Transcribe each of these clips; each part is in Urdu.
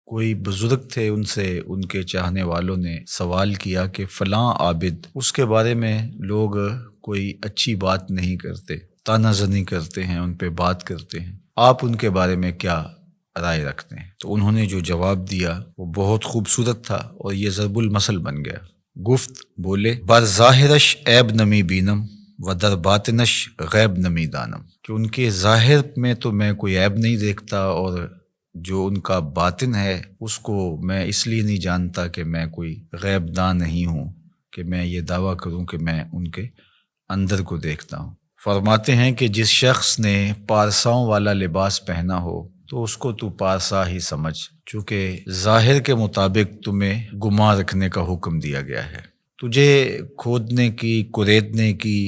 کوئی بزرگ تھے، ان سے ان کے چاہنے والوں نے سوال کیا کہ فلاں عابد، اس کے بارے میں لوگ کوئی اچھی بات نہیں کرتے، طعنہ زنی کرتے ہیں، ان پہ بات کرتے ہیں، آپ ان کے بارے میں کیا رائے رکھتے ہیں؟ تو انہوں نے جو جواب دیا وہ بہت خوبصورت تھا اور یہ ضرب المثل بن گیا۔ گفت بولے بر ظاہرش عیب نمی بینم و در باطنش غیب نمی دانم، کہ ان کے ظاہر میں تو میں کوئی عیب نہیں دیکھتا، اور جو ان کا باطن ہے اس کو میں اس لیے نہیں جانتا کہ میں کوئی غیب دان نہیں ہوں کہ میں یہ دعویٰ کروں کہ میں ان کے اندر کو دیکھتا ہوں۔ فرماتے ہیں کہ جس شخص نے پارساؤں والا لباس پہنا ہو تو اس کو تو پارسا ہی سمجھ، چونکہ ظاہر کے مطابق تمہیں گمان رکھنے کا حکم دیا گیا ہے۔ تجھے کھودنے کی، کریدنے کی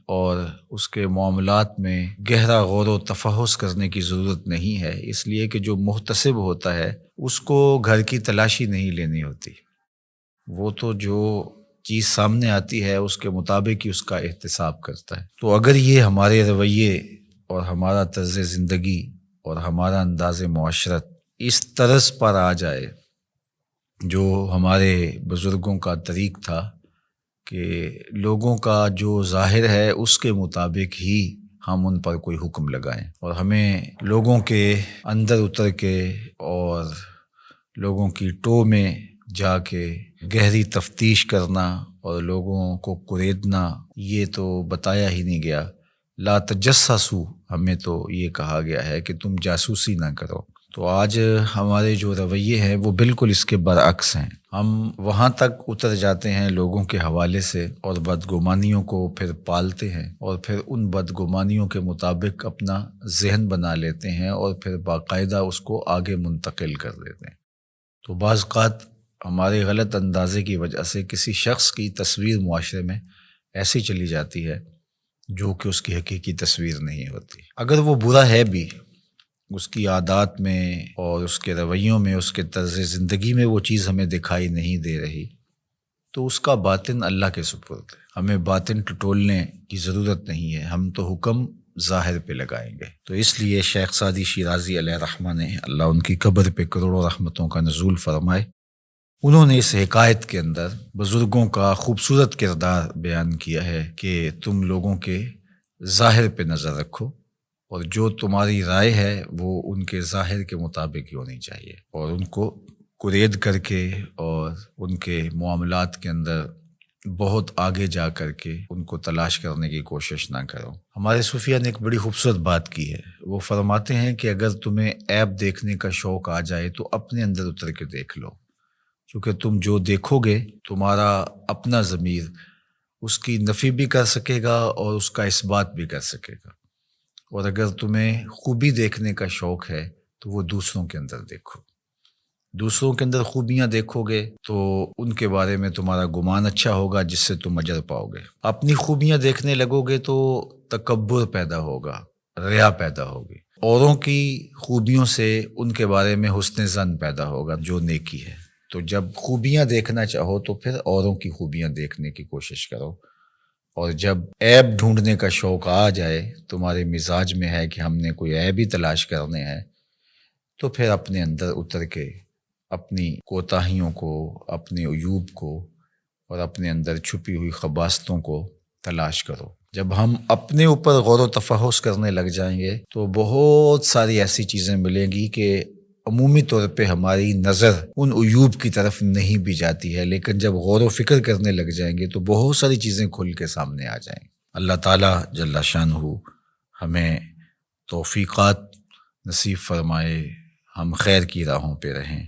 اور اس کے معاملات میں گہرا غور و تفحص کرنے کی ضرورت نہیں ہے، اس لیے کہ جو محتسب ہوتا ہے اس کو گھر کی تلاشی نہیں لینی ہوتی، وہ تو جو چیز سامنے آتی ہے اس کے مطابق ہی اس کا احتساب کرتا ہے۔ تو اگر یہ ہمارے رویے اور ہمارا طرز زندگی اور ہمارا انداز معاشرت اس طرز پر آ جائے جو ہمارے بزرگوں کا طریق تھا کہ لوگوں کا جو ظاہر ہے اس کے مطابق ہی ہم ان پر کوئی حکم لگائیں، اور ہمیں لوگوں کے اندر اتر کے اور لوگوں کی ٹو میں جا کے گہری تفتیش کرنا اور لوگوں کو کریدنا، یہ تو بتایا ہی نہیں گیا۔ لا تجسسوا، ہمیں تو یہ کہا گیا ہے کہ تم جاسوسی نہ کرو۔ تو آج ہمارے جو رویے ہیں وہ بالکل اس کے برعکس ہیں، ہم وہاں تک اتر جاتے ہیں لوگوں کے حوالے سے اور بدگمانیوں کو پھر پالتے ہیں، اور پھر ان بدگمانیوں کے مطابق اپنا ذہن بنا لیتے ہیں اور پھر باقاعدہ اس کو آگے منتقل کر دیتے ہیں۔ تو بعض اوقات ہمارے غلط اندازے کی وجہ سے کسی شخص کی تصویر معاشرے میں ایسی چلی جاتی ہے جو کہ اس کی حقیقی تصویر نہیں ہوتی۔ اگر وہ برا ہے بھی، اس کی عادات میں اور اس کے رویوں میں، اس کے طرز زندگی میں وہ چیز ہمیں دکھائی نہیں دے رہی، تو اس کا باطن اللہ کے سپرد ہے، ہمیں باطن ٹٹولنے کی ضرورت نہیں ہے، ہم تو حکم ظاہر پہ لگائیں گے۔ تو اس لیے شیخ سعدی شیرازی علیہ رحمہ نے، اللہ ان کی قبر پہ کروڑوں رحمتوں کا نزول فرمائے، انہوں نے اس حکایت کے اندر بزرگوں کا خوبصورت کردار بیان کیا ہے کہ تم لوگوں کے ظاہر پہ نظر رکھو، اور جو تمہاری رائے ہے وہ ان کے ظاہر کے مطابق ہی ہونی چاہیے، اور ان کو کرید کر کے اور ان کے معاملات کے اندر بہت آگے جا کر کے ان کو تلاش کرنے کی کوشش نہ کرو۔ ہمارے صوفیہ نے ایک بڑی خوبصورت بات کی ہے، وہ فرماتے ہیں کہ اگر تمہیں عیب دیکھنے کا شوق آ جائے تو اپنے اندر اتر کے دیکھ لو، کیونکہ تم جو دیکھو گے تمہارا اپنا ضمیر اس کی نفی بھی کر سکے گا اور اس کا اثبات بھی کر سکے گا، اور اگر تمہیں خوبی دیکھنے کا شوق ہے تو وہ دوسروں کے اندر دیکھو، دوسروں کے اندر خوبیاں دیکھو گے تو ان کے بارے میں تمہارا گمان اچھا ہوگا جس سے تم اجر پاؤ گے، اپنی خوبیاں دیکھنے لگو گے تو تکبر پیدا ہوگا، ریا پیدا ہوگی، اوروں کی خوبیوں سے ان کے بارے میں حسن ظن پیدا ہوگا جو نیکی ہے۔ تو جب خوبیاں دیکھنا چاہو تو پھر اوروں کی خوبیاں دیکھنے کی کوشش کرو، اور جب عیب ڈھونڈنے کا شوق آ جائے، تمہارے مزاج میں ہے کہ ہم نے کوئی عیب ہی تلاش کرنے ہیں، تو پھر اپنے اندر اتر کے اپنی کوتاہیوں کو، اپنے عیوب کو اور اپنے اندر چھپی ہوئی خباثتوں کو تلاش کرو۔ جب ہم اپنے اوپر غور و تفحص کرنے لگ جائیں گے تو بہت ساری ایسی چیزیں ملیں گی کہ عمومی طور پہ ہماری نظر ان عیوب کی طرف نہیں بھی جاتی ہے، لیکن جب غور و فکر کرنے لگ جائیں گے تو بہت ساری چیزیں کھل کے سامنے آ جائیں گی۔ اللہ تعالیٰ جل شانہ ہمیں توفیقات نصیب فرمائے، ہم خیر کی راہوں پہ رہیں۔